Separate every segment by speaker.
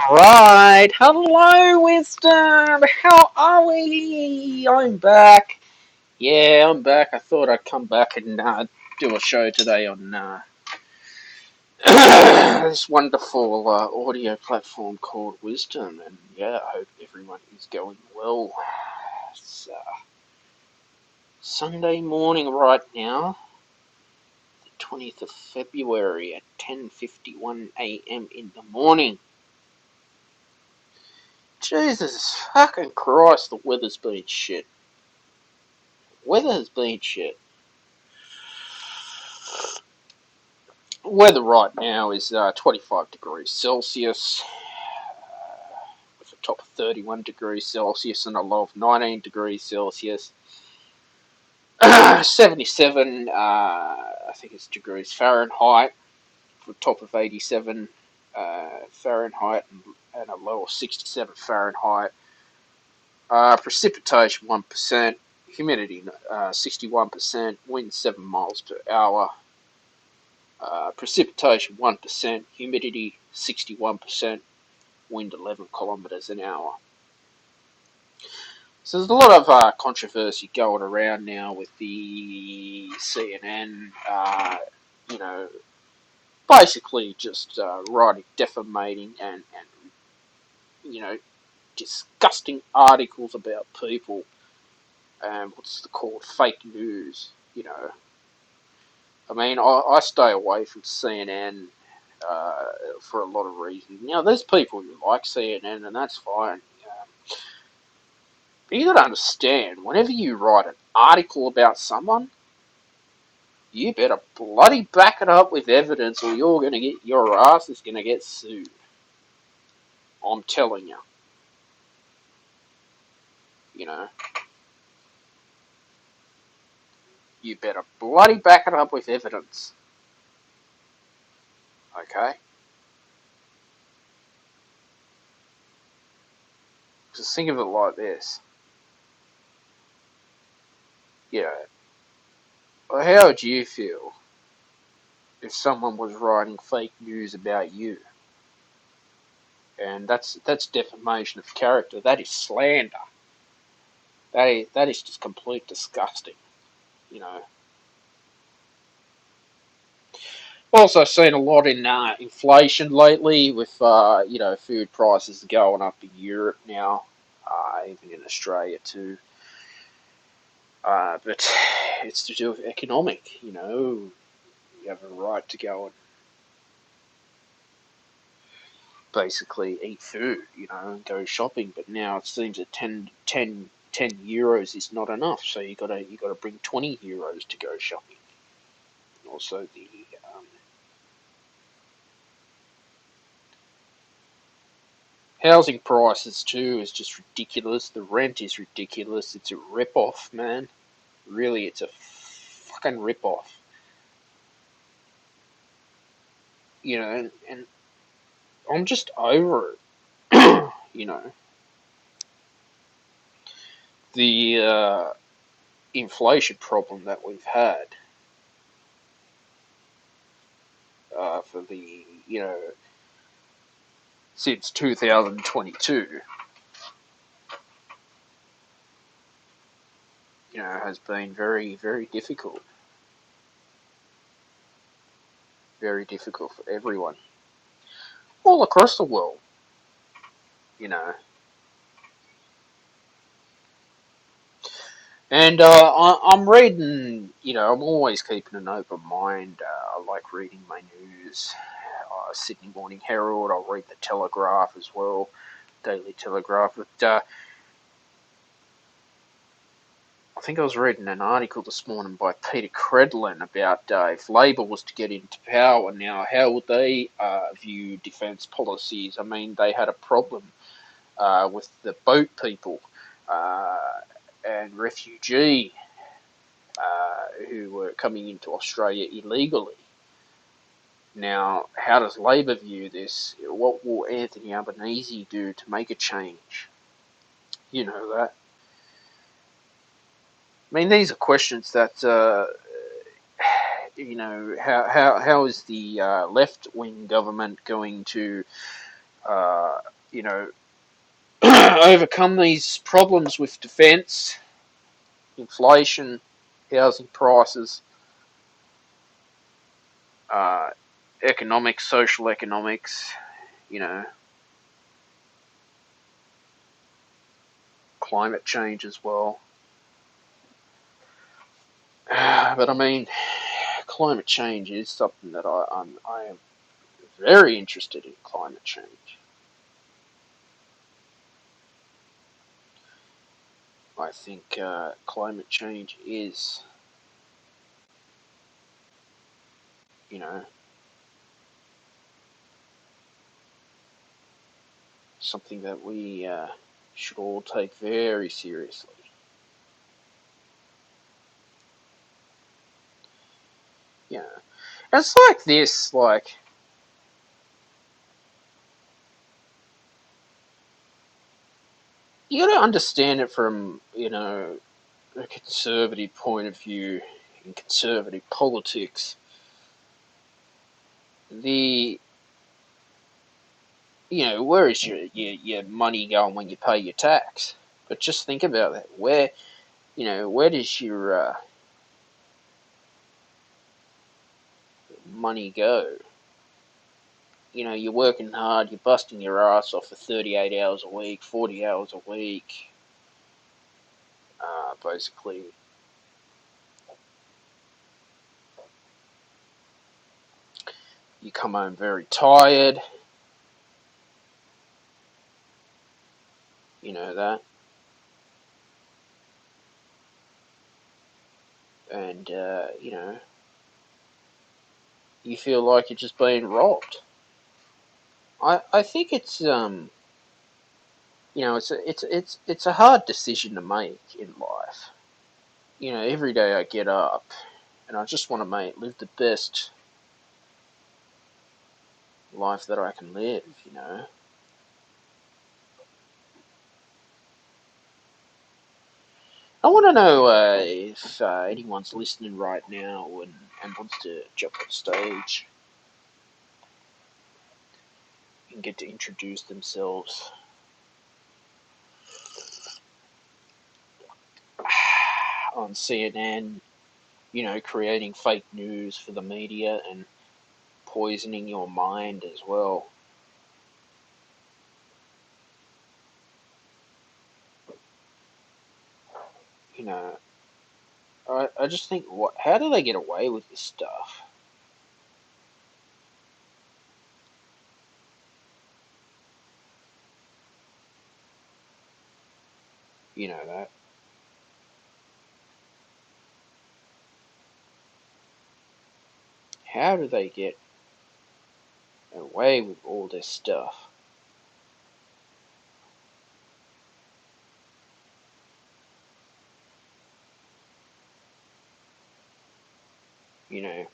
Speaker 1: Right, hello, Wisdom. How are we? I'm back. Yeah, I'm back. I thought I'd come back and do a show today on this wonderful audio platform called Wisdom, and yeah, I hope everyone is going well. It's Sunday morning right now, the 20th of February at 10:51 a.m. in the morning. Jesus fucking Christ, the weather's been shit. Weather has been shit. Weather right now is 25 degrees Celsius, with a top of 31 degrees Celsius and a low of 19 degrees Celsius. 77, I think it's degrees Fahrenheit, with a top of 87 Fahrenheit and a low of 67 Fahrenheit. Precipitation 1%, humidity 61%, wind 7 miles per hour. Precipitation 1%, humidity 61%, wind 11 kilometres an hour. So there's a lot of controversy going around now with the CNN, basically just writing defamating and disgusting articles about people. What's it called? Fake news. I mean, I stay away from CNN for a lot of reasons. There's people who like CNN, and that's fine. But you got to understand, whenever you write an article about someone, you better bloody back it up with evidence, or your ass is gonna get sued. I'm telling you. You know, you better bloody back it up with evidence. Okay? Just think of it like this. How would you feel if someone was writing fake news about you? And that's defamation of character. That is slander. That is just complete disgusting. You know. Also seen a lot in inflation lately, with food prices going up in Europe now, even in Australia too. But it's to do with economic. You have a right to go and basically eat food, and go shopping. But now it seems that 10 euros is not enough, so you gotta bring 20 euros to go shopping. Also, the housing prices too is just ridiculous. The rent is ridiculous. It's a rip-off, man. Really, it's a fucking rip-off. And I'm just over it. The inflation problem that we've had for the since 2022, has been very, very difficult. Very difficult for everyone, all across the world. You know, and I'm reading. I'm always keeping an open mind. I like reading my news. Sydney Morning Herald. I'll read the Telegraph as well, Daily Telegraph. But I think I was reading an article this morning by Peter Credlin about if Labor was to get into power now, how would they view defence policies? I mean, they had a problem with the boat people and refugee who were coming into Australia illegally. Now, how does Labor view this? What will Anthony Albanese do to make a change? You know that. I mean, these are questions that how is the left wing government going to you know, overcome these problems with defence, inflation, housing prices, uh, economics, social economics, you know, climate change as well. But I mean, climate change is something that I am very interested in. Climate change. I think climate change is, you know, something that we should all take very seriously. Yeah, it's like this, like you got to understand it from, a conservative point of view in conservative politics. The where is your money going when you pay your tax? But just think about that. Where does your money go? You're working hard, you're busting your ass off for 38 hours a week, 40 hours a week. Basically, you come home very tired. You know that. And, you feel like you're just being robbed. I think it's a hard decision to make in life. Every day I get up and I just want to live the best life that I can live. I want to know if anyone's listening right now and wants to jump on stage and get to introduce themselves on CNN, creating fake news for the media and poisoning your mind as well. You know, I just think, how do they get away with this stuff? You know that. How do they get away with all this stuff? You know,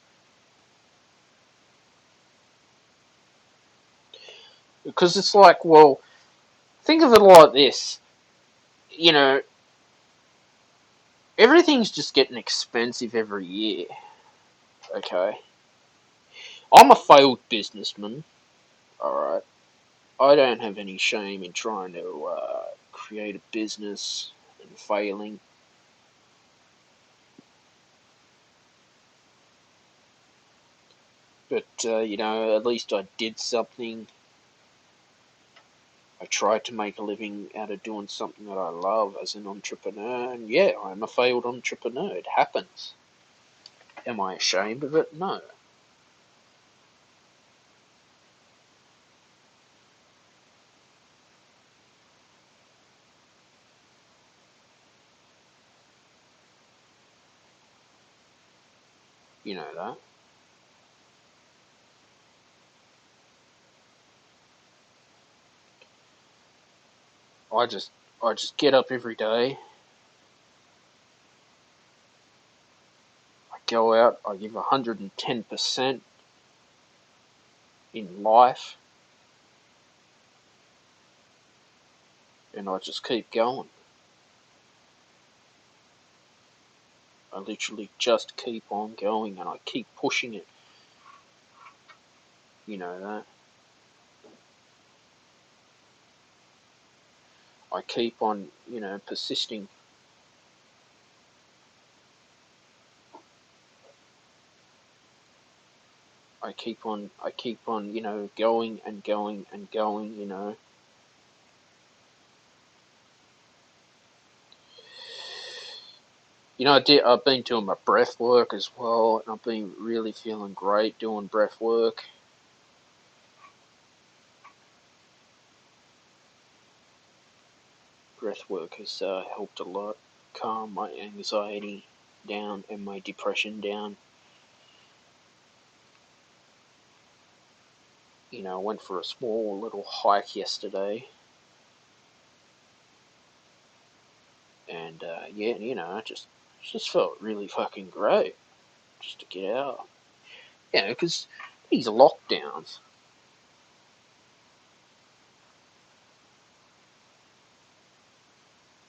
Speaker 1: because it's like, well, think of it like this. You know, everything's just getting expensive every year. Okay, I'm a failed businessman. All right, I don't have any shame in trying to create a business and failing. But at least I did something. I tried to make a living out of doing something that I love as an entrepreneur, and yeah, I'm a failed entrepreneur. It happens. Am I ashamed of it? No. You know that. I just I just get up every day. I go out. I give 110% in life, and I just keep going. I literally just keep on going, and I keep pushing it. You know that. I keep on, persisting. I keep on, going and going and going. I've been doing my breath work as well, and I've been really feeling great doing breath work. Breath work has helped a lot calm my anxiety down and my depression down. I went for a small little hike yesterday, and it just felt really fucking great just to get out. Because these lockdowns,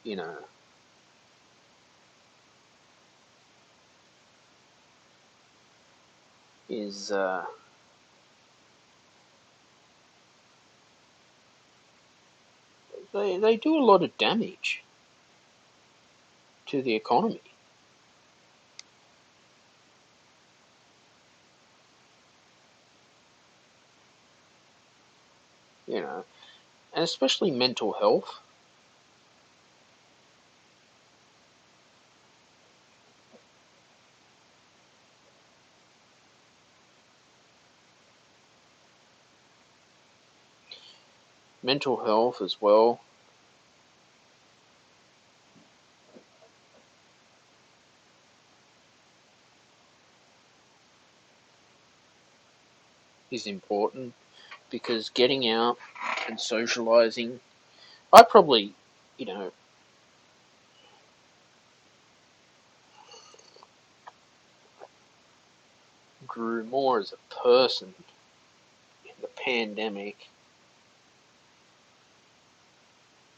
Speaker 1: you know, is they do a lot of damage to the economy. And especially mental health. Mental health as well is important, because getting out and socializing, I probably, you know, grew more as a person in the pandemic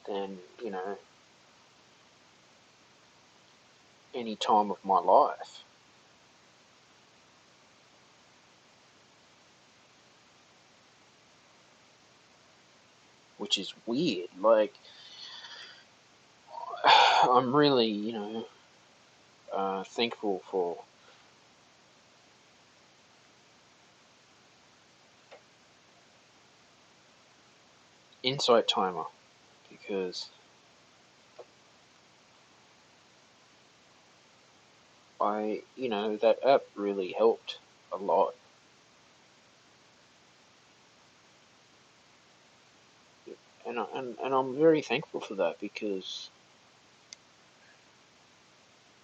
Speaker 1: than, any time of my life. Which is weird. Like, I'm really, thankful for Insight Timer, because that app really helped a lot. And I'm very thankful for that, because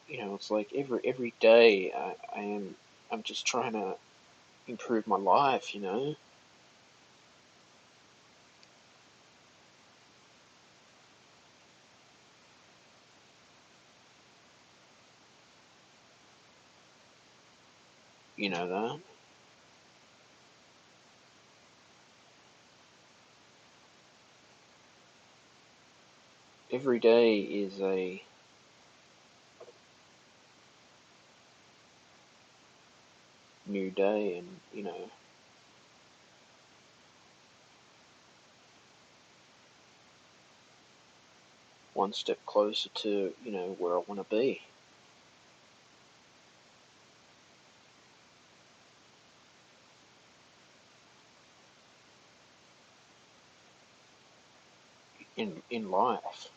Speaker 1: it's like every day I'm just trying to improve my life. You know that. Every day is a new day, and one step closer to where I want to be. In life.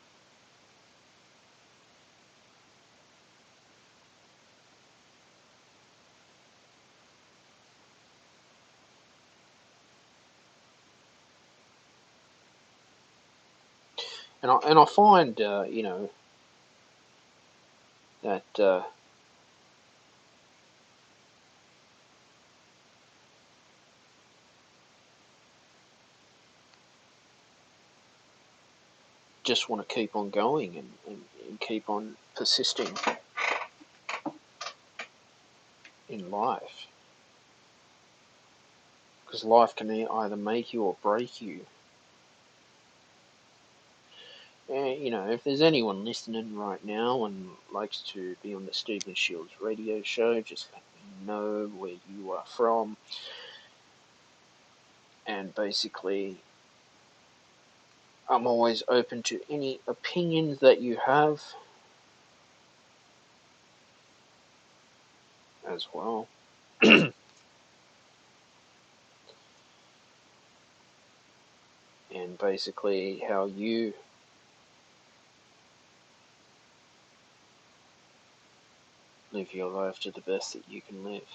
Speaker 1: And I find that just want to keep on going, and keep on persisting in life, because life can either make you or break you. And if there's anyone listening right now and likes to be on the Stephen Shields radio show, just let me know where you are from, and basically I'm always open to any opinions that you have as well. And basically how you live your life to the best that you can live.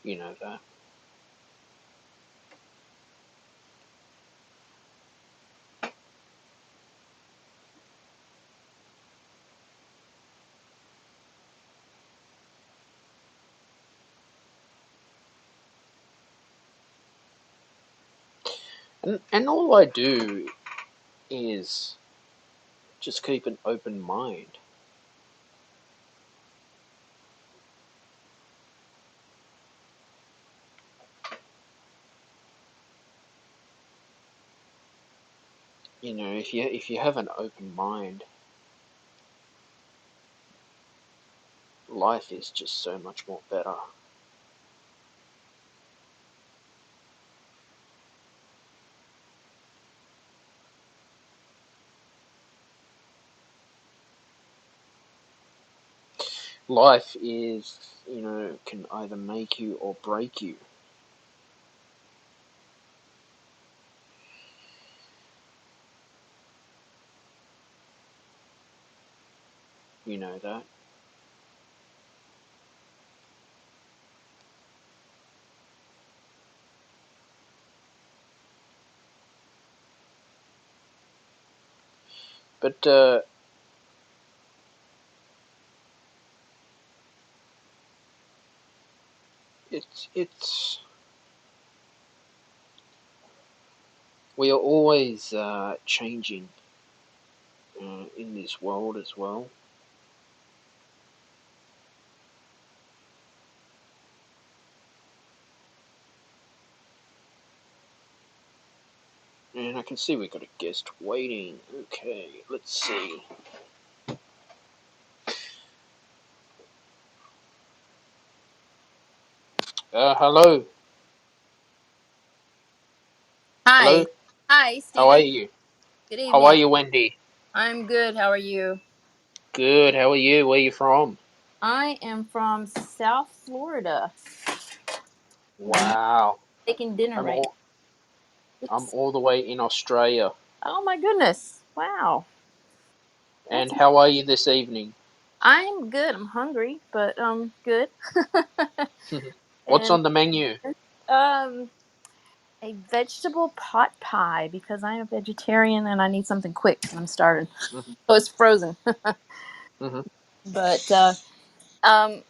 Speaker 1: You know that. And all I do is just keep an open mind. You know, if you have an open mind, life is just so much more better. Life is, you know, can either make you or break you. You know that. But it's we are always changing in this world as well. And I can see we got a guest waiting. Okay, let's see. Hello. Hello.
Speaker 2: Hi. Hi,
Speaker 1: How are
Speaker 2: Stephen.
Speaker 1: you?
Speaker 2: Good
Speaker 1: How are
Speaker 2: evening.
Speaker 1: you, Wendy?
Speaker 2: I'm good. How are you?
Speaker 1: Good. How are you? Where are you from?
Speaker 2: I am from South Florida. I'm
Speaker 1: Wow.
Speaker 2: making dinner
Speaker 1: I'm
Speaker 2: right
Speaker 1: all
Speaker 2: now.
Speaker 1: I'm
Speaker 2: Oops.
Speaker 1: all the way in Australia.
Speaker 2: Oh my goodness. Wow.
Speaker 1: And
Speaker 2: That's
Speaker 1: how are you this evening?
Speaker 2: I'm good. I'm hungry, but good.
Speaker 1: What's
Speaker 2: And
Speaker 1: on the menu?
Speaker 2: um a vegetable pot pie because I am a vegetarian and I need something quick and I'm starving.
Speaker 1: Hmm.
Speaker 2: So it's frozen.
Speaker 1: Hmm.
Speaker 2: But Um,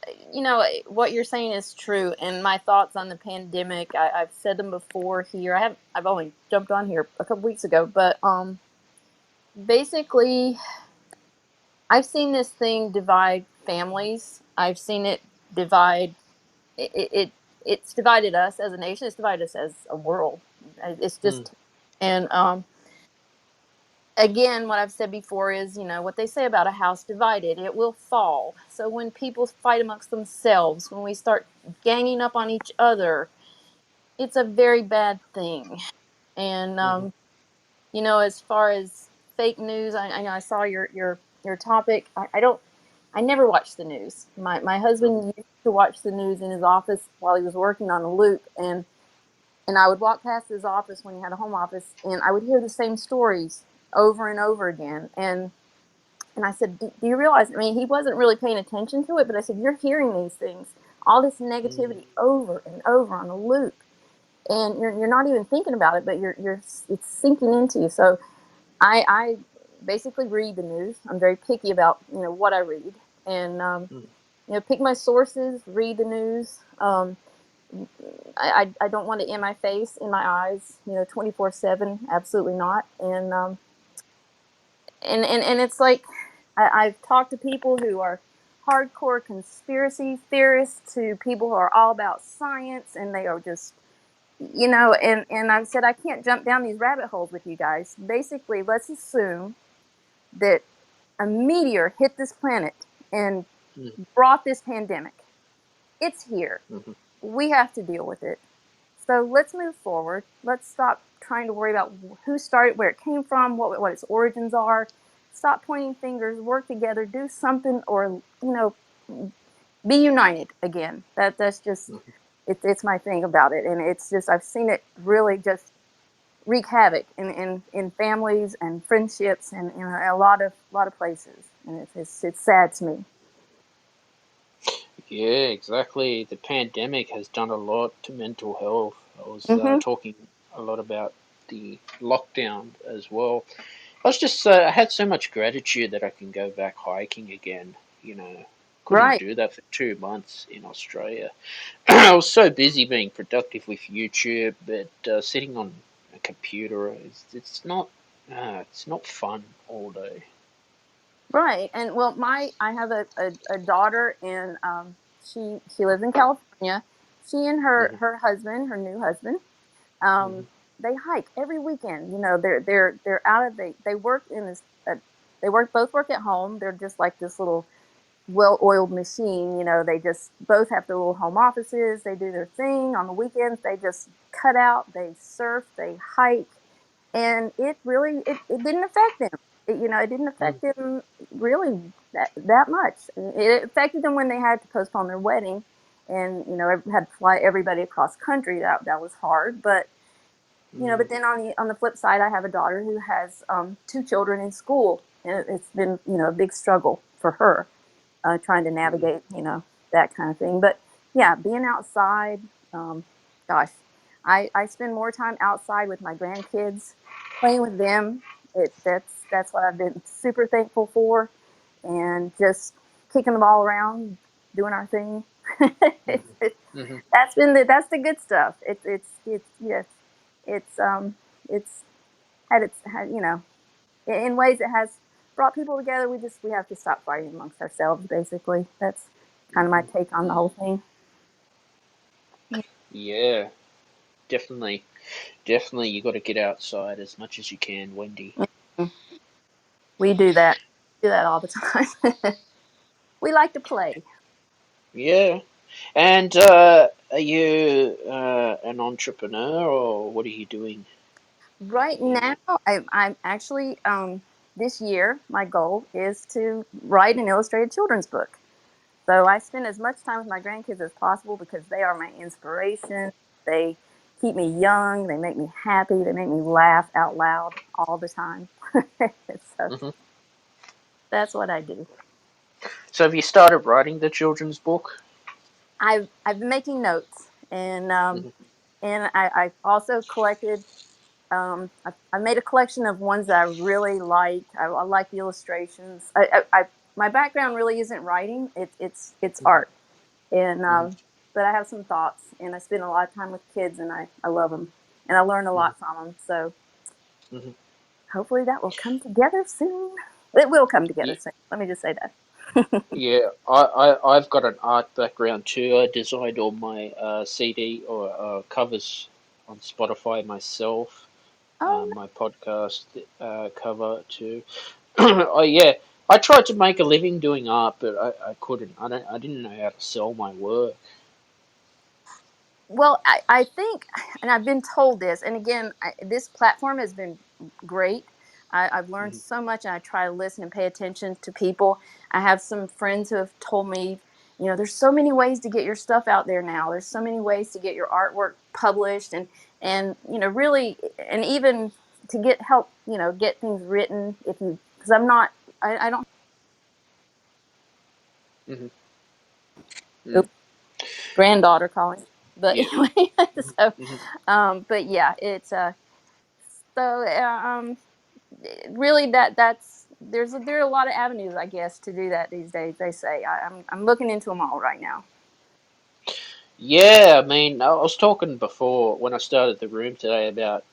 Speaker 2: what you're saying is true, and my thoughts on the pandemic. I've said them before here. I've only jumped on here a couple weeks ago, but basically, I've seen this thing divide families. I've seen it divide. It's divided us as a nation. It's divided us as a world. It's
Speaker 1: Mm.
Speaker 2: just, and again, what I've said before is, what they say about a house divided, it will fall. So when people fight amongst themselves, when we start ganging up on each other, it's a very bad thing. And
Speaker 1: Hmm.
Speaker 2: as far as fake news, I know I saw your topic. I never watch the news. My
Speaker 1: Hmm.
Speaker 2: husband used to watch the news in his office while he was working on a loop, and I would walk past his office when he had a home office, and I would hear the same stories over and over again. And I said, do you realize? I mean, he wasn't really paying attention to it, but I said, you're hearing these things, all this
Speaker 1: Mm.
Speaker 2: negativity over and over on a loop, and you're not even thinking about it, but you're it's sinking into you. So I basically read the news. I'm very picky about what I read, and
Speaker 1: Mm.
Speaker 2: pick my sources, read the news. I don't want it in my face, in my eyes, 24/7. Absolutely not. And it's like I've talked to people who are hardcore conspiracy theorists, to people who are all about science, and they are just and I've said I can't jump down these rabbit holes with you guys. Basically, let's assume that a meteor hit this planet and
Speaker 1: mm,
Speaker 2: brought this pandemic. It's here.
Speaker 1: mhm,
Speaker 2: We have to deal with it. So let's move forward. Let's stop trying to worry about who started, where it came from, what its origins are. Stop pointing fingers, work together, do something, or be united again. That's just
Speaker 1: mhm.
Speaker 2: it's my thing about it, and it's just I've seen it really just wreak havoc in families and friendships and in a lot of places, and it's sad to me.
Speaker 1: Yeah, exactly. The pandemic has done a lot to mental health. I was
Speaker 2: Hmm.
Speaker 1: talking a lot about the lockdown as well. I was just, I had so much gratitude that I can go back hiking again. You know, couldn't
Speaker 2: Right,
Speaker 1: do that for 2 months in Australia. I was so busy being productive with YouTube, but sitting on a computer, it's not fun all day.
Speaker 2: right. And well, my I have a daughter, and she lives in California. She and
Speaker 1: Hmm.
Speaker 2: her husband, her new husband, um,
Speaker 1: Hmm.
Speaker 2: they hike every weekend. They're out of they work in this. They work both work at home. They're just like this little well-oiled machine. They just both have their little home offices. They do their thing on the weekends. They just cut out. They surf. They hike, and it really it didn't affect them. It didn't affect them really that much. It affected them when they had to postpone their wedding, and had to fly everybody across country. That was hard, but
Speaker 1: Hmm.
Speaker 2: but then on the flip side, I have a daughter who has two children in school, and it's been a big struggle for her trying to
Speaker 1: Hmm.
Speaker 2: navigate that kind of thing. But yeah, being outside, um, gosh, I spend more time outside with my grandkids, playing with them. That's what I've been super thankful for, and just kicking the ball around, doing our thing.
Speaker 1: Hmm.
Speaker 2: It's
Speaker 1: Hmm.
Speaker 2: that's the good stuff. It's yes, it's it's had in ways it has brought people together. We have to stop fighting amongst ourselves. Basically, that's kind of my
Speaker 1: Hmm.
Speaker 2: take on the whole thing.
Speaker 1: Yeah, definitely. Definitely, you got to get outside as much as you can, Wendy.
Speaker 2: Mhm. We do that all the time. We like to play.
Speaker 1: Yeah. And are you an entrepreneur or what are you doing?
Speaker 2: Right
Speaker 1: Yeah.
Speaker 2: now, I'm actually this year my goal is to write an illustrated children's book. So I spend as much time with my grandkids as possible because they are my inspiration. They keep me young. They make me happy. They make me laugh out loud all the time. So
Speaker 1: Hmm.
Speaker 2: that's what I do.
Speaker 1: So have you started writing the children's book?
Speaker 2: I've been making notes,
Speaker 1: Hmm.
Speaker 2: and I also collected. I made a collection of ones that I really like. I like the illustrations. My background really isn't writing. It's
Speaker 1: Hmm.
Speaker 2: art, and
Speaker 1: Hmm.
Speaker 2: but I have some thoughts, and I spend a lot of time with kids, and I love them, and I learn a
Speaker 1: Hmm.
Speaker 2: lot from them. So
Speaker 1: Hmm.
Speaker 2: hopefully that will come together soon. It will come together
Speaker 1: Yeah,
Speaker 2: soon. Let me just say that.
Speaker 1: yeah. I've got an art background too. I designed all my CD or covers on Spotify myself.
Speaker 2: Oh,
Speaker 1: My podcast cover too. Oh yeah, I tried to make a living doing art, but I couldn't. I didn't know how to sell my work.
Speaker 2: well, I think, and I've been told this, and again, this platform has been great. I've learned
Speaker 1: Hmm.
Speaker 2: so much, and I try to listen and pay attention to people. I have some friends who have told me, there's so many ways to get your stuff out there now. There's so many ways to get your artwork published, and really, and even to get help, get things written. If you, because I don't.
Speaker 1: Hmm.
Speaker 2: Oops,
Speaker 1: Mm.
Speaker 2: granddaughter calling, but
Speaker 1: Yeah.
Speaker 2: anyway, so,
Speaker 1: Hmm.
Speaker 2: but yeah, it's so really that's there are a lot of avenues, I guess, to do that these days. They say I'm looking into them all right now.
Speaker 1: Yeah, I mean, I was talking before when I started the room today about,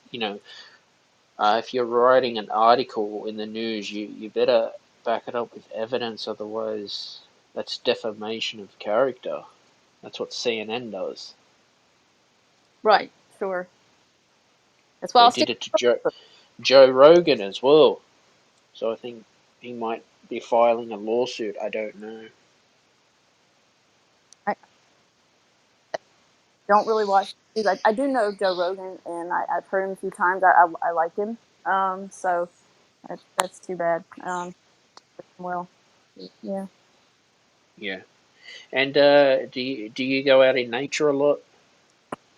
Speaker 1: if you're writing an article in the news, you better back it up with evidence, otherwise that's defamation of character. That's what CNN does.
Speaker 2: Right, sure. That's why
Speaker 1: They
Speaker 2: I'll stick.
Speaker 1: did it to Joe Rogan as well. So I think he might they're filing a lawsuit. I don't know.
Speaker 2: I don't really watch news. I do know Joe Rogan, and I've heard him a few times. I like him. So that's too bad. Well, yeah.
Speaker 1: Yeah. And do you go out in nature a lot?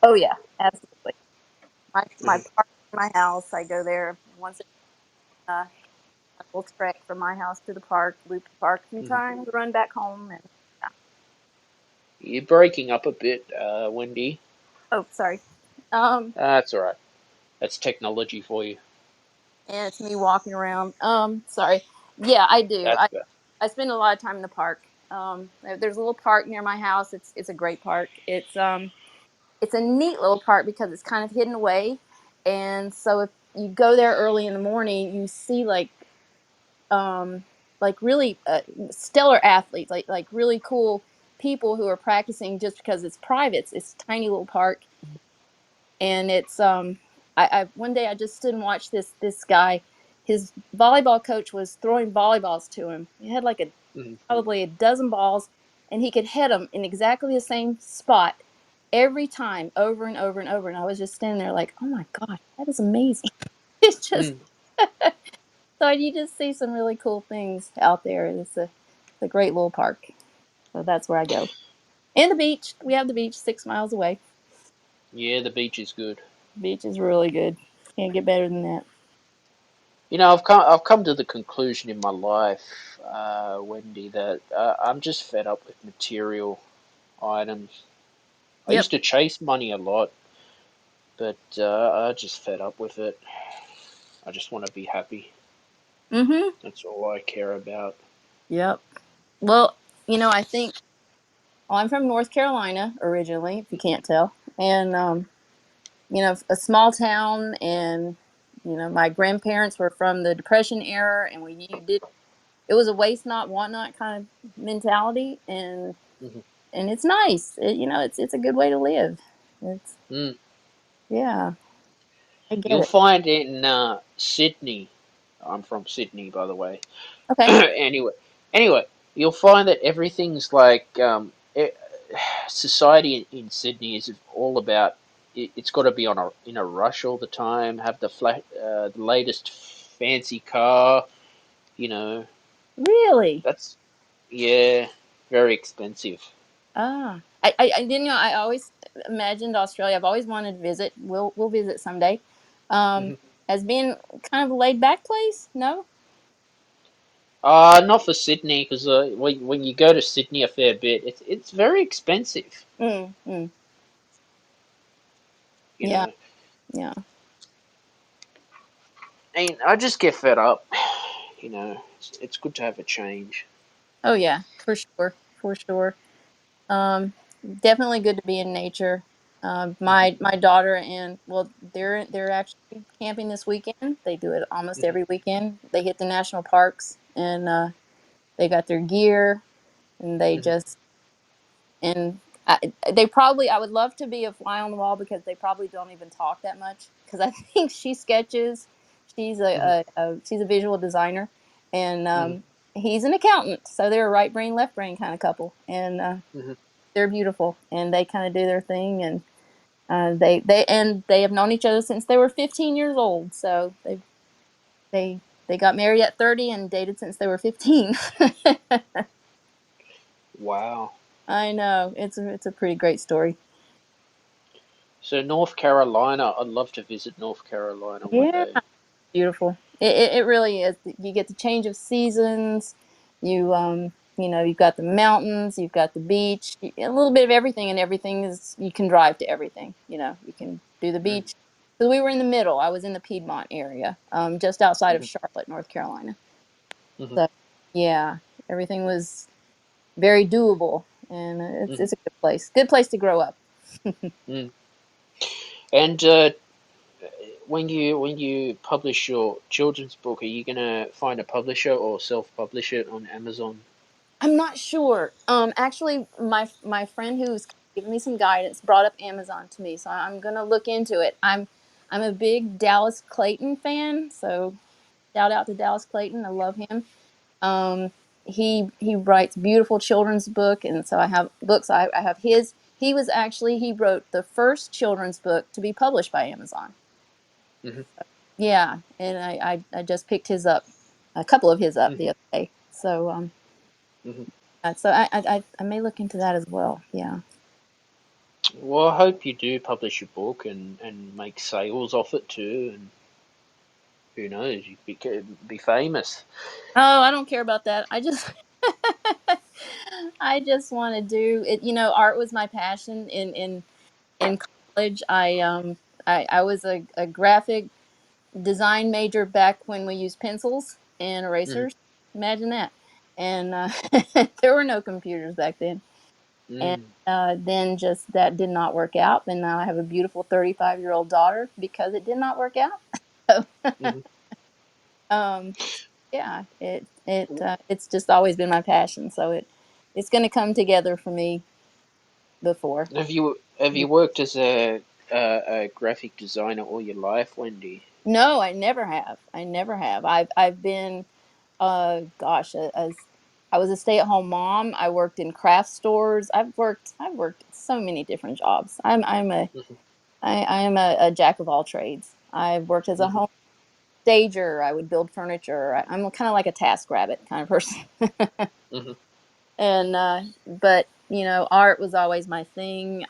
Speaker 2: Oh yeah, absolutely. My
Speaker 1: Mhm.
Speaker 2: park, my house. I go there once a little trek from my house to the park, loop the park a few
Speaker 1: Mhm.
Speaker 2: times, run back home, and yeah.
Speaker 1: You're breaking up a bit, Wendy.
Speaker 2: Oh, sorry. Um,
Speaker 1: That's all right. That's technology for you.
Speaker 2: and it's me walking around. Sorry. Yeah, I do.
Speaker 1: That's
Speaker 2: I
Speaker 1: good.
Speaker 2: I spend a lot of time in the park. There's a little park near my house. It's a great park. It's a neat little park because it's kind of hidden away, and so if you go there early in the morning, you see um really stellar athletes, like really cool people who are practicing just because it's private. It's a tiny little park, and it's I one day I just stood and watched this guy. His volleyball coach was throwing volleyballs to him. He had like a
Speaker 1: Mhm.
Speaker 2: probably a dozen balls, and he could hit them in exactly the same spot every time, over and over and over. And I was just standing there like, oh my gosh, that is amazing. It's just
Speaker 1: Mm.
Speaker 2: so you just see some really cool things out there. It's a great little park. So that's where I go. And the beach. We have the beach 6 miles away.
Speaker 1: Yeah, the beach is good.
Speaker 2: Beach is really good. Can't get better than that.
Speaker 1: I've come to the conclusion in my life, Wendy, that I'm just fed up with material items. I
Speaker 2: Yep.
Speaker 1: used to chase money a lot, but I just fed up with it. I just want to be happy.
Speaker 2: Mm-hmm.
Speaker 1: That's all I care about.
Speaker 2: Yep. Well, I think I'm from North Carolina originally, if you can't tell. And a small town, and my grandparents were from the Depression era, and we you did it was a waste not want not kind of mentality,
Speaker 1: Hmm.
Speaker 2: and it's nice. It's a good way to live. It's
Speaker 1: Mm.
Speaker 2: Yeah, I get
Speaker 1: You'll
Speaker 2: it.
Speaker 1: find in Sydney. I'm from Sydney, by the way.
Speaker 2: Okay.
Speaker 1: anyway, you'll find that everything's like society in Sydney is all about. It's got to be on a in a rush all the time. Have the latest fancy car. You know,
Speaker 2: Really?
Speaker 1: that's yeah, very expensive.
Speaker 2: I didn't know. I always imagined Australia. I've always wanted to visit. We'll visit someday. Um,
Speaker 1: Hmm.
Speaker 2: as being kind of a laid back place. No.
Speaker 1: Not for Sydney because when you go to Sydney a fair bit, it's very expensive.
Speaker 2: Mm, mm.
Speaker 1: You
Speaker 2: Yeah.
Speaker 1: know,
Speaker 2: Yeah.
Speaker 1: and I just get fed up. It's good to have a change.
Speaker 2: Oh yeah, for sure. For sure. Um, Definitely good to be in nature.
Speaker 1: Hmm.
Speaker 2: My daughter and well, they're actually camping this weekend. They do it almost
Speaker 1: Hmm.
Speaker 2: every weekend. They hit the national parks, and they got their gear, and they
Speaker 1: Hmm.
Speaker 2: just and they probably I would love to be a fly on the wall because they probably don't even talk that much because I think she sketches. She's
Speaker 1: Hmm.
Speaker 2: she's a visual designer, and
Speaker 1: Hmm.
Speaker 2: he's an accountant. So they're a right brain left brain kind of couple, and
Speaker 1: Hmm.
Speaker 2: they're beautiful, and they kind of do their thing, and they have known each other since they were 15 years old. So they they got married at 30 and dated since they were 15.
Speaker 1: Wow.
Speaker 2: I know it's a pretty great story.
Speaker 1: So North Carolina, I'd love to visit North Carolina one
Speaker 2: Yeah,
Speaker 1: day.
Speaker 2: beautiful. It really is. You get the change of seasons. You've got the mountains, you've got the beach, a little bit of everything, and everything is you can drive to everything. You can do the
Speaker 1: Mm.
Speaker 2: beach. Because we were in the middle. I was in the Piedmont area, just outside of
Speaker 1: Hmm.
Speaker 2: Charlotte, North Carolina.
Speaker 1: Hmm.
Speaker 2: So yeah, everything was very doable, and
Speaker 1: Hmm.
Speaker 2: it's a good place. Good place to grow up.
Speaker 1: Mm. And when you publish your children's book, are you gonna find a publisher or self-publish it on Amazon?
Speaker 2: I'm not sure. Actually, my friend who's giving me some guidance brought up Amazon to me, so I'm gonna look into it. I'm a big Dallas Clayton fan, so shout out to Dallas Clayton. I love him. He writes beautiful children's book, and so I have books. I have his. He wrote the first children's book to be published by Amazon.
Speaker 1: Mm-hmm.
Speaker 2: Yeah, and I just picked his up, a couple of his up
Speaker 1: Mm-hmm.
Speaker 2: the other day. So
Speaker 1: Mm-hmm.
Speaker 2: so I may look into that as well. Yeah.
Speaker 1: Well, I hope you do publish your book and make sales off it too, and who knows, you be famous.
Speaker 2: Oh, I don't care about that. I just want to do it. You know, art was my passion in college. I was a graphic design major back when we used pencils and
Speaker 1: Mm-hmm.
Speaker 2: erasers. Imagine that. And there were no computers back then. And
Speaker 1: Mm.
Speaker 2: then just that did not work out. And now I have a beautiful 35-year-old daughter because it did not work out.
Speaker 1: Mm-hmm.
Speaker 2: um, yeah, it's just always been my passion. So it's going to come together for me before.
Speaker 1: Have you worked as a graphic designer all your life, Wendy?
Speaker 2: No, I never have. I never have. I've been gosh, as I was a stay-at-home mom. I worked in craft stores. I've worked so many different jobs.
Speaker 1: Mm-hmm.
Speaker 2: I am a jack of all trades. I've worked as a
Speaker 1: Mm-hmm.
Speaker 2: home stager. I would build furniture. I'm kind of like a task rabbit kind of person.
Speaker 1: Mm-hmm.
Speaker 2: And but you know, art was always my thing.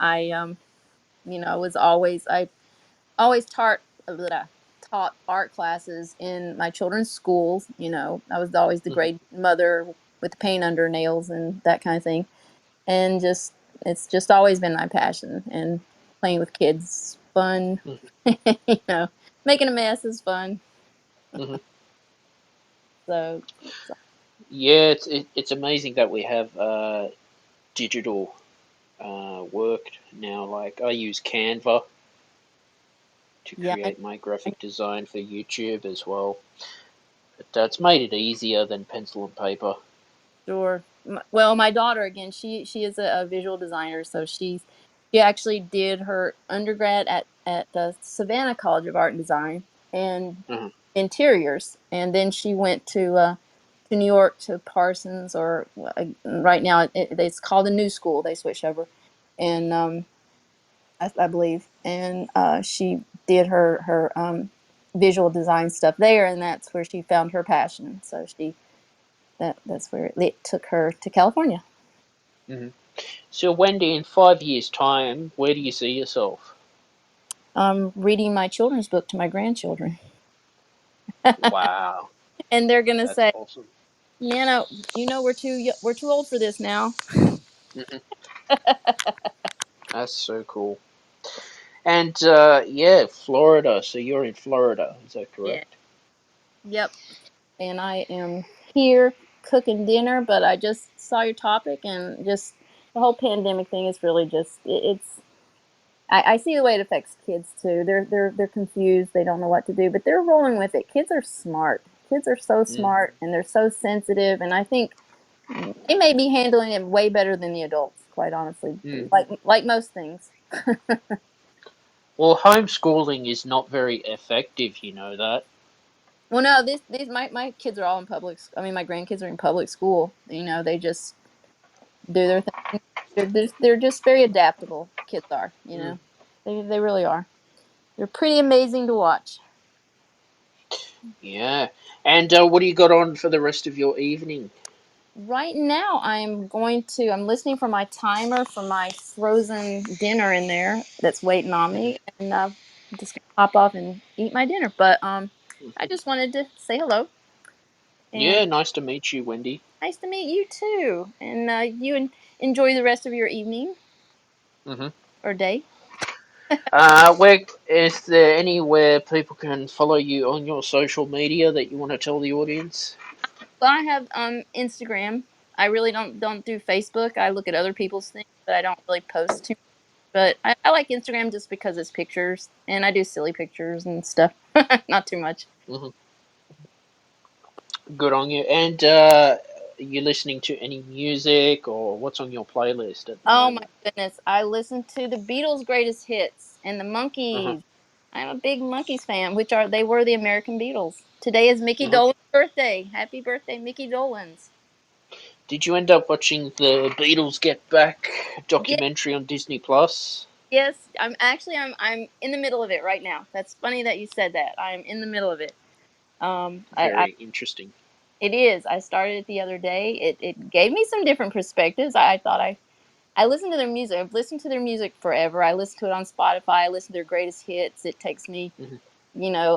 Speaker 2: You know, was always I always taught art classes in my children's schools. You know, I was always the
Speaker 1: Mm-hmm.
Speaker 2: grade mother with the paint under nails and that kind of thing. And just it's just always been my passion. And playing with kids is fun.
Speaker 1: Mm-hmm.
Speaker 2: You know, making a mess is fun.
Speaker 1: Mm-hmm.
Speaker 2: So,
Speaker 1: Yeah, it's amazing that we have digital work now. Like I use Canva to
Speaker 2: yeah,
Speaker 1: create my graphic design for YouTube as well. But it's made it easier than pencil and paper.
Speaker 2: sure. Well, my daughter again, she is a visual designer, so she actually did her undergrad at the Savannah College of Art and Design and
Speaker 1: Mm-hmm.
Speaker 2: interiors, and then she went to New York to Parsons, or right now it's called the New School. They switched over, and I believe, and she did her visual design stuff there, and that's where she found her passion. So that's where it took her to California.
Speaker 1: Mm-hmm. So Wendy, in 5 years' time, where do you see yourself?
Speaker 2: Reading my children's book to my grandchildren,
Speaker 1: Wow,
Speaker 2: and they're gonna
Speaker 1: that's
Speaker 2: say,
Speaker 1: awesome.
Speaker 2: you know, we're too old for this now.
Speaker 1: Hmm. That's so cool. And yeah, Florida. So you're in Florida, is that
Speaker 2: Yeah.
Speaker 1: correct?
Speaker 2: Yep. And I am here cooking dinner, but I just saw your topic, and just the whole pandemic thing is really just it's. I see the way it affects kids too. They're confused. They don't know what to do, but they're rolling with it. Kids are smart. Kids are so
Speaker 1: Mm.
Speaker 2: smart, and they're so sensitive. And I think they may be handling it way better than the adults. Quite honestly,
Speaker 1: Mm.
Speaker 2: like most things.
Speaker 1: Well, homeschooling is not very effective, you know that.
Speaker 2: Well, no, these my kids are all in I mean, my grandkids are in public school. You know, they just do their thing. They're just very adaptable. Kids are. You
Speaker 1: Mm.
Speaker 2: know, they really are. They're pretty amazing to watch.
Speaker 1: Yeah. And what do you got on for the rest of your evening?
Speaker 2: Right now, I'm listening for my timer for my frozen dinner in there that's waiting on
Speaker 1: Hmm.
Speaker 2: me, and I'm just gonna hop off and eat my dinner. But I
Speaker 1: Hmm.
Speaker 2: just wanted to say hello and
Speaker 1: Yeah, nice to meet you, Wendy.
Speaker 2: nice to meet you too. And enjoy the rest of your evening
Speaker 1: Hmm.
Speaker 2: or day.
Speaker 1: Where is there anywhere people can follow you on your social media that you want to tell the audience?
Speaker 2: Well, I have Instagram. I really don't do Facebook. I look at other people's things, but I don't really post too. But I like Instagram just because it's pictures, and I do silly pictures and stuff. Not too much.
Speaker 1: Hmm. Good on you. And are you listening to any music or what's on your playlist at the
Speaker 2: Oh my
Speaker 1: moment?
Speaker 2: goodness. I listened to the Beatles' greatest hits and the
Speaker 1: Uh-huh.
Speaker 2: Monkees. I'm a big Monkees fan, they were the American Beatles. Today is Mickey
Speaker 1: Uh-huh.
Speaker 2: Dolenz' birthday. Happy birthday, Mickey Dolenz.
Speaker 1: Did you end up watching the Beatles Get Back
Speaker 2: Yeah,
Speaker 1: documentary on Disney Plus?
Speaker 2: yes, I'm in the middle of it right now. That's funny that you said that. I'm in the middle of it. I
Speaker 1: Very interesting.
Speaker 2: it is. I started it the other day. It gave me some different perspectives. I thought I listened to their music. I've listened to their music forever. I listen to it on Spotify. I listen to their greatest hits. It takes me,
Speaker 1: Hmm.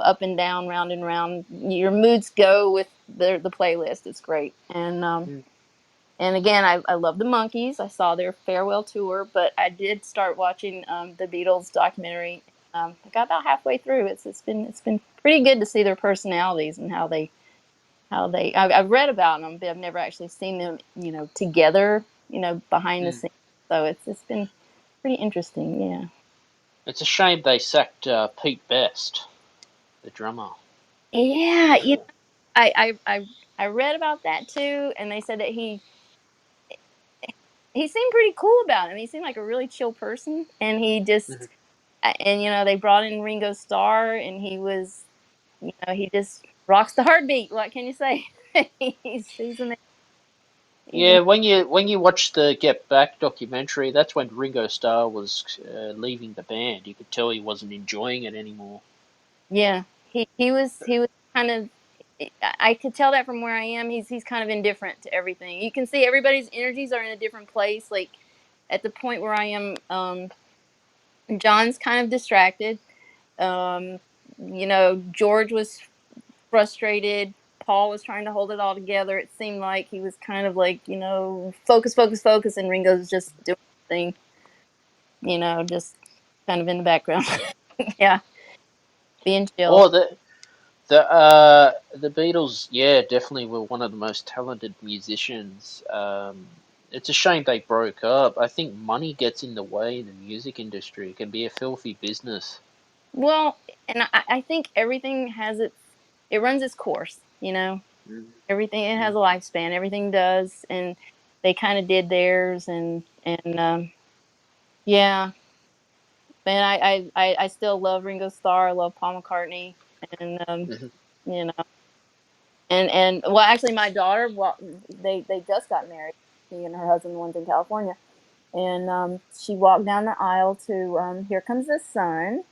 Speaker 2: up and down, round and round. Your moods go with the playlist. It's great. And again, I love the Monkees. I saw their farewell tour, but I did start watching the Beatles documentary. I got about halfway through. It's been pretty good to see their personalities and I've read about them, but I've never actually seen them, together, behind the
Speaker 1: Mm.
Speaker 2: scenes. So it's been pretty interesting. Yeah.
Speaker 1: It's a shame they sacked Pete Best, the drummer.
Speaker 2: Yeah. I read about that too, and they said that he seemed pretty cool about it. He seemed like a really chill person, and
Speaker 1: Hmm.
Speaker 2: they brought in Ringo Starr, and he just rocks the heartbeat. What can you say? He's amazing. He's
Speaker 1: Yeah, when you watch the Get Back documentary, that's when Ringo Starr was leaving the band. You could tell he wasn't enjoying it anymore.
Speaker 2: Yeah, he was kind of. I could tell that from where I am. He's kind of indifferent to everything. You can see everybody's energies are in a different place. Like at the point where I am, John's kind of distracted. Um, George was frustrated. Paul was trying to hold it all together. It seemed like he was kind of like, focus, focus, focus, and Ringo's just doing his thing, just kind of in the background. Yeah, being chill.
Speaker 1: Or the Beatles, yeah, definitely were one of the most talented musicians. It's a shame they broke up. I think money gets in the way in the music industry. It can be a filthy business.
Speaker 2: Well, and I think everything it runs its course,
Speaker 1: Mm.
Speaker 2: everything, it has
Speaker 1: Mm.
Speaker 2: a lifespan, everything does. And they kind of did theirs. And yeah, man, I still love Ringo Starr. I love Paul McCartney. And,
Speaker 1: Mhm.
Speaker 2: you know, and well, actually, my daughter, well, they just got married. She and her husband, one's in California. And she walked down the aisle to Here Comes the Sun.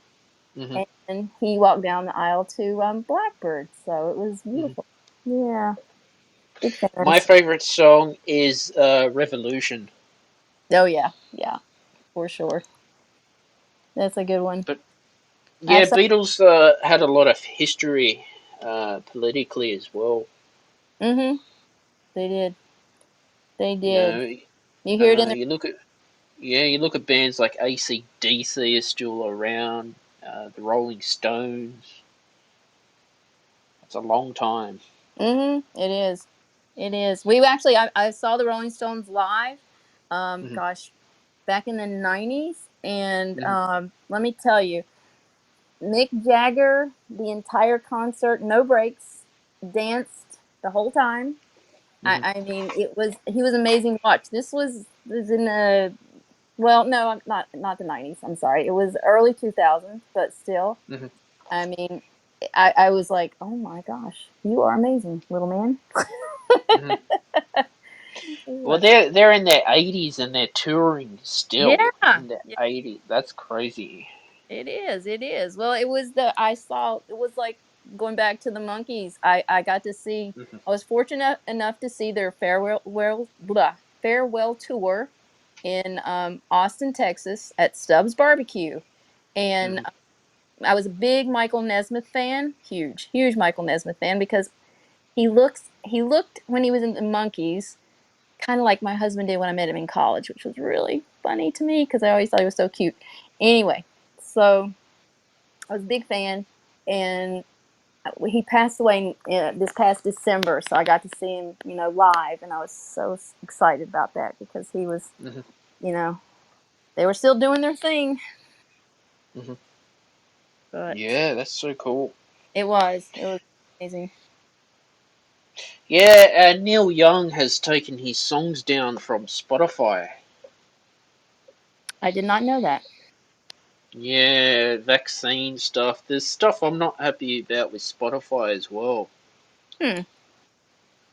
Speaker 1: Mhm.
Speaker 2: And he walked down the aisle to Blackbird. So it was
Speaker 1: Mhm.
Speaker 2: beautiful. Yeah, big
Speaker 1: My
Speaker 2: fans.
Speaker 1: favorite song is Revolution.
Speaker 2: Oh yeah, yeah, for sure. That's a good one.
Speaker 1: But
Speaker 2: I
Speaker 1: yeah,
Speaker 2: have some.
Speaker 1: Beatles had a lot of history politically as well.
Speaker 2: Mm-hmm. They did. They
Speaker 1: You
Speaker 2: did.
Speaker 1: know,
Speaker 2: You hear it in
Speaker 1: you look at bands like AC/DC is still around. The Rolling Stones. It's a long time.
Speaker 2: Mm-hmm. It is. It is. We actually, I saw the Rolling Stones live.
Speaker 1: Hmm.
Speaker 2: Gosh, back in the '90s, and
Speaker 1: Hmm.
Speaker 2: let me tell you, Mick Jagger, the entire concert, no breaks, danced the whole time.
Speaker 1: Hmm.
Speaker 2: I mean, he was amazing to watch. This was in the well, no, not the '90s. I'm sorry, it was early 2000s, but still,
Speaker 1: Hmm.
Speaker 2: I mean, I was like, oh my gosh, you are amazing, little man.
Speaker 1: Hmm. Well,
Speaker 2: What?
Speaker 1: they're in their 80s and they're touring still
Speaker 2: Yeah,
Speaker 1: in their
Speaker 2: yeah,
Speaker 1: 80s. That's crazy.
Speaker 2: it is. It is. Well, it was it was like going back to the Monkees. I got to see.
Speaker 1: Hmm.
Speaker 2: I was fortunate enough to see their farewell tour in Austin, Texas, at Stubbs Barbecue, and
Speaker 1: Hmm.
Speaker 2: I was a big Michael Nesmith fan, huge, huge Michael Nesmith fan because he looked when he was in the Monkees kind of like my husband did when I met him in college, which was really funny to me because I always thought he was so cute. Anyway, so I was a big fan, and he passed away this past December, so I got to see him, live, and I was so excited about that because he was,
Speaker 1: Hmm.
Speaker 2: you know, they were still doing their thing,
Speaker 1: Hmm.
Speaker 2: but
Speaker 1: Yeah, that's so cool.
Speaker 2: it was amazing.
Speaker 1: Yeah, Neil Young has taken his songs down from Spotify.
Speaker 2: I did not know that.
Speaker 1: Yeah, vaccine stuff. There's stuff I'm not happy about with Spotify as well.
Speaker 2: Hmm.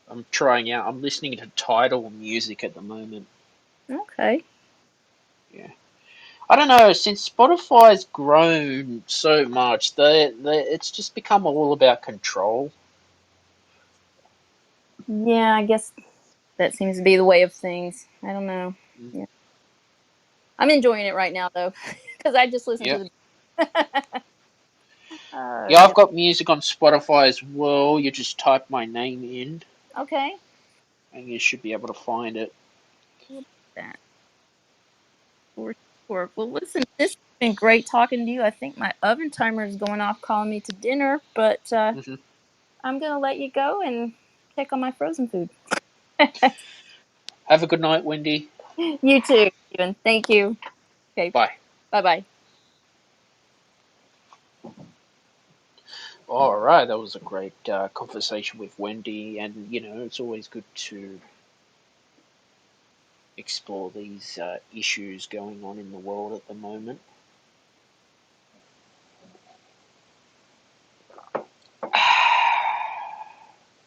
Speaker 1: I'm trying out. I'm listening to Tidal music at the moment.
Speaker 2: Okay.
Speaker 1: Yeah. I don't know. Since Spotify's grown so much, it's just become all about control.
Speaker 2: Yeah, I guess that seems to be the way of things. I don't know.
Speaker 1: Mm.
Speaker 2: Yeah. I'm enjoying it right now though, because I just listen to
Speaker 1: Yeah.
Speaker 2: the. Oh
Speaker 1: Yeah,
Speaker 2: yeah.
Speaker 1: I've got music on Spotify as well. You just type my name in,
Speaker 2: Okay.
Speaker 1: and you should be able to find it.
Speaker 2: We'll do that for sure. Well, listen, this has been great talking to you. I think my oven timer is going off, calling me to dinner, but
Speaker 1: Hmm.
Speaker 2: I'm gonna let you go and check on my frozen food.
Speaker 1: Have a good night, Wendy.
Speaker 2: You too, Steven. Thank you. Okay.
Speaker 1: Bye.
Speaker 2: Bye bye.
Speaker 1: All right, that was a great conversation with Wendy, and it's always good to explore these issues going on in the world at the moment.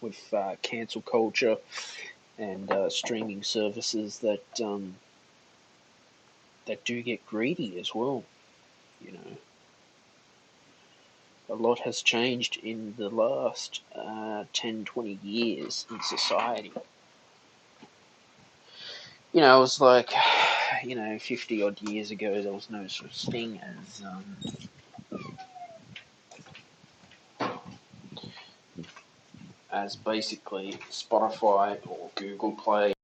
Speaker 1: With cancel culture and streaming services that do get greedy as well. You know, a lot has changed in the last 10, 20 years in society. It was like, 50 odd years ago, there was no such thing as basically Spotify or Google Play.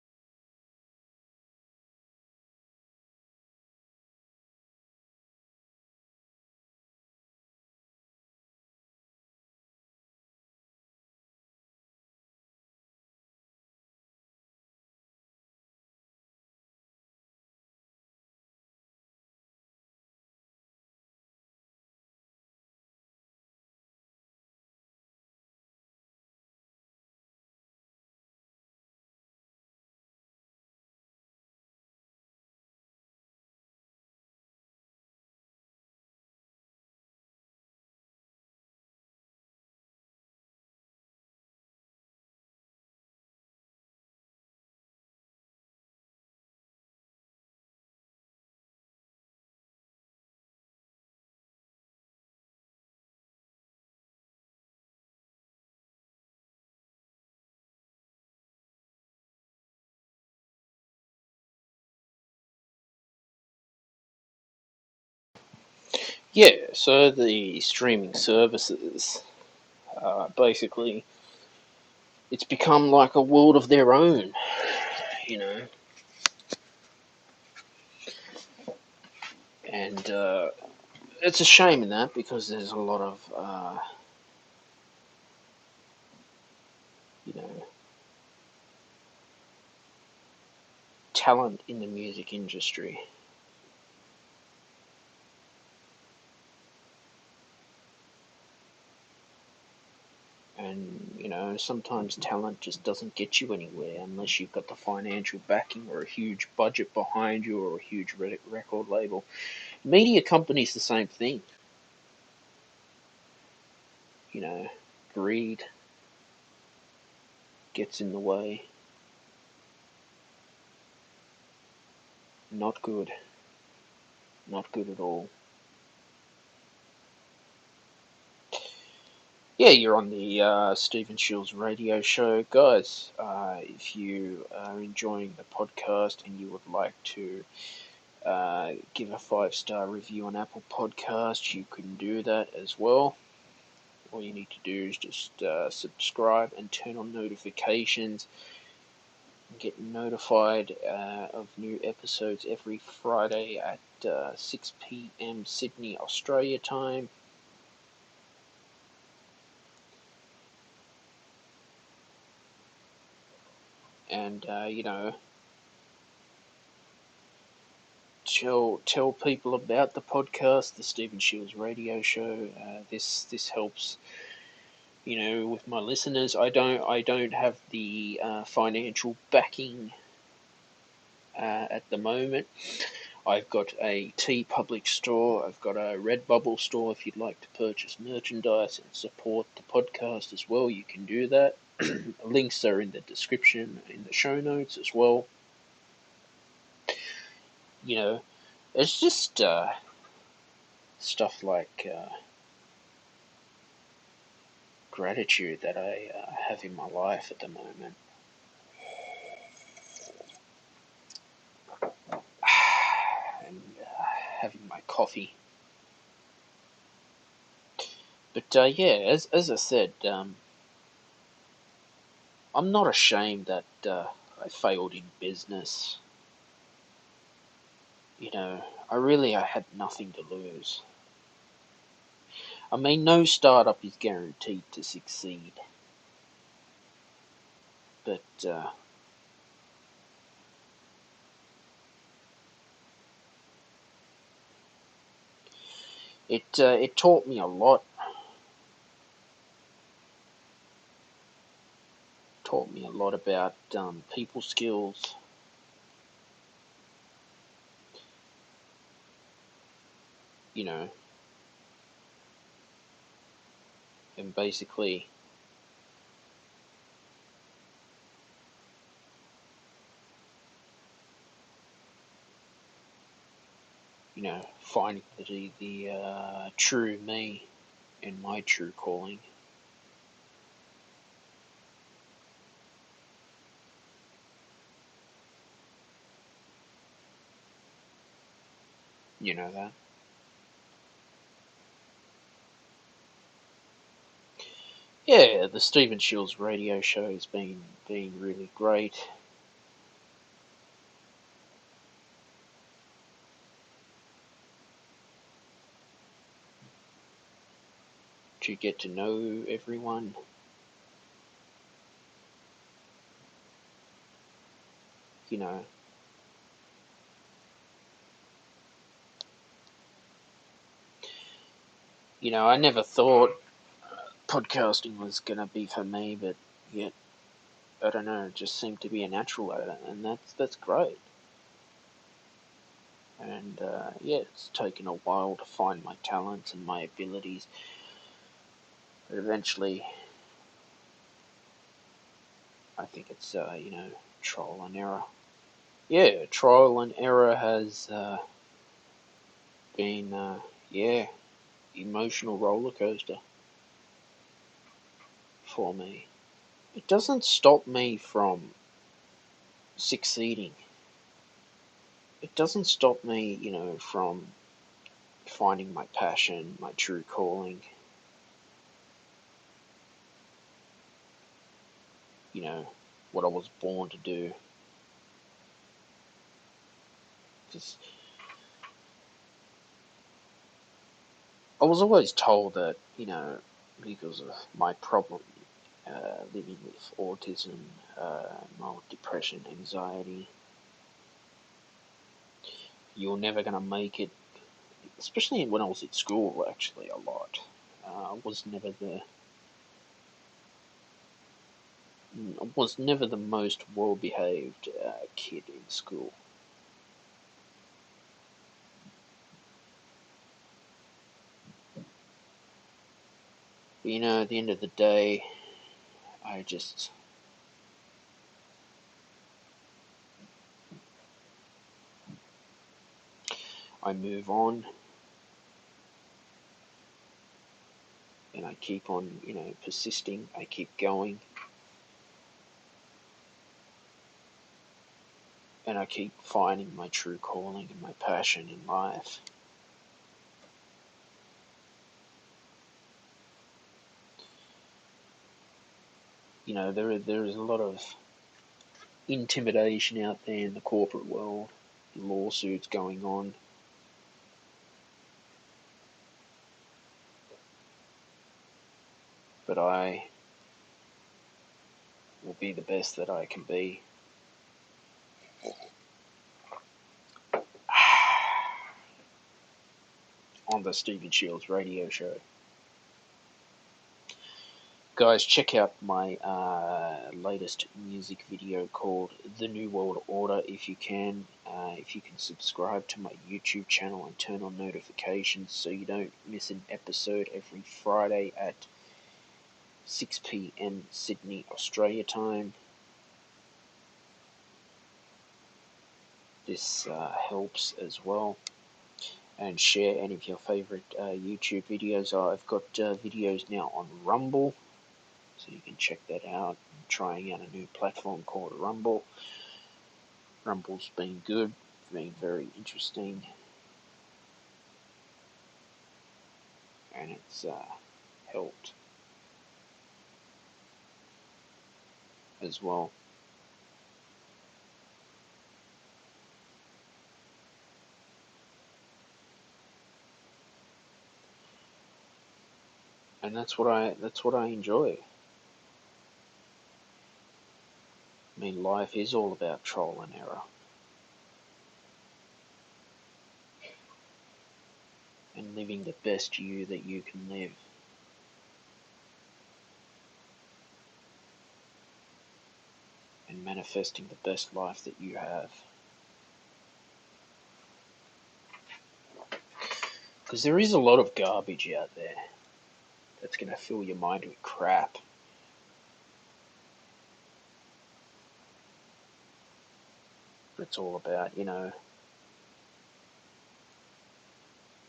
Speaker 1: Yeah, so the streaming services, basically, it's become like a world of their own, you know, and it's a shame in that because there's a lot of, you know, talent in the music industry. And, sometimes talent just doesn't get you anywhere unless you've got the financial backing or a huge budget behind you or a huge record label. Media companies, the same thing. You know, greed gets in the way. Not good. Not good at all. Yeah, you're on the Stephen Shields radio show. Guys, if you are enjoying the podcast and you would like to give a 5-star review on Apple Podcasts, you can do that as well. All you need to do is just subscribe and turn on notifications. Get notified of new episodes every Friday at 6 p.m. Sydney, Australia time. And, tell people about the podcast, the Stephen Shields radio show. This helps, with my listeners. I don't have the financial backing at the moment. I've got a TeePublic store. I've got a Redbubble store. If you'd like to purchase merchandise and support the podcast as well, you can do that. Links are in the description, in the show notes as well. You know, it's just stuff like gratitude that I have in my life at the moment. And having my coffee. But yeah, as I said, I'm not ashamed that I failed in business. I had nothing to lose. I mean, no startup is guaranteed to succeed, but it taught me a lot. Taught me a lot about people skills. You know, and basically, finding the true me and my true calling. You know that. Yeah, the Stephen Shields radio show has been really great. To get to know everyone. You know, I never thought podcasting was gonna be for me, but yet I don't know, it just seemed to be a natural at it, and that's great. And yeah, it's taken a while to find my talents and my abilities, but eventually, I think it's trial and error. Yeah, trial and error has been emotional roller coaster for me. It doesn't stop me from succeeding. It doesn't stop me, from finding my passion, my true calling, what I was born to do. Because I was always told that, because of my problem, living with autism, mild depression, anxiety, you're never going to make it, especially when I was at school, actually, a lot. I was never the most well-behaved kid in school. But, at the end of the day, I move on, and I keep on, persisting. I keep going, and I keep finding my true calling and my passion in life. There is a lot of intimidation out there in the corporate world, lawsuits going on. But I will be the best that I can be. On the Stephen Shields radio show. Guys, check out my latest music video called The New World Order if you can. If you can subscribe to my YouTube channel and turn on notifications so you don't miss an episode every Friday at 6 p.m. Sydney, Australia time. This helps as well. And share any of your favorite YouTube videos. I've got videos now on Rumble, so you can check that out. I'm trying out a new platform called Rumble. Rumble's been good, been very interesting, and it's helped as well. And that's what I enjoy. I mean, life is all about trial and error. And living the best you that you can live. And manifesting the best life that you have. Because there is a lot of garbage out there that's going to fill your mind with crap. It's all about,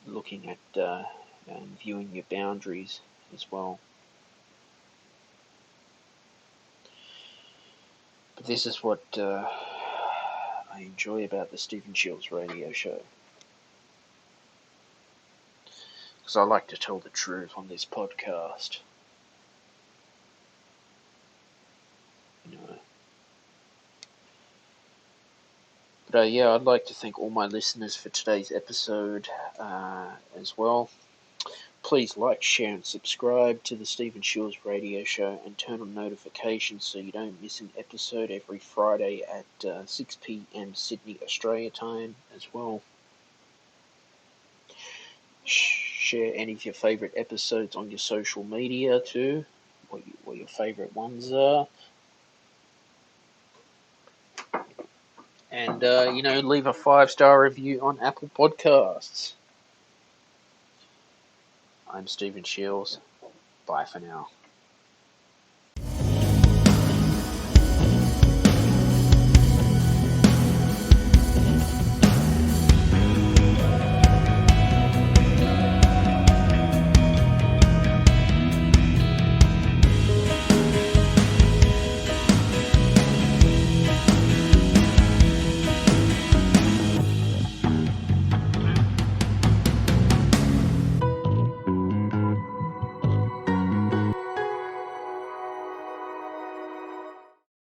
Speaker 1: looking at and viewing your boundaries as well. But this is what I enjoy about the Stephen Shields radio show. Because I like to tell the truth on this podcast. But yeah, I'd like to thank all my listeners for today's episode as well. Please like, share, and subscribe to the Stephen Shields radio show and turn on notifications so you don't miss an episode every Friday at 6 p.m. Sydney, Australia time as well. Share any of your favourite episodes on your social media too, what your favourite ones are. And, leave a 5-star review on Apple Podcasts. I'm Stephen Shields. Bye for now.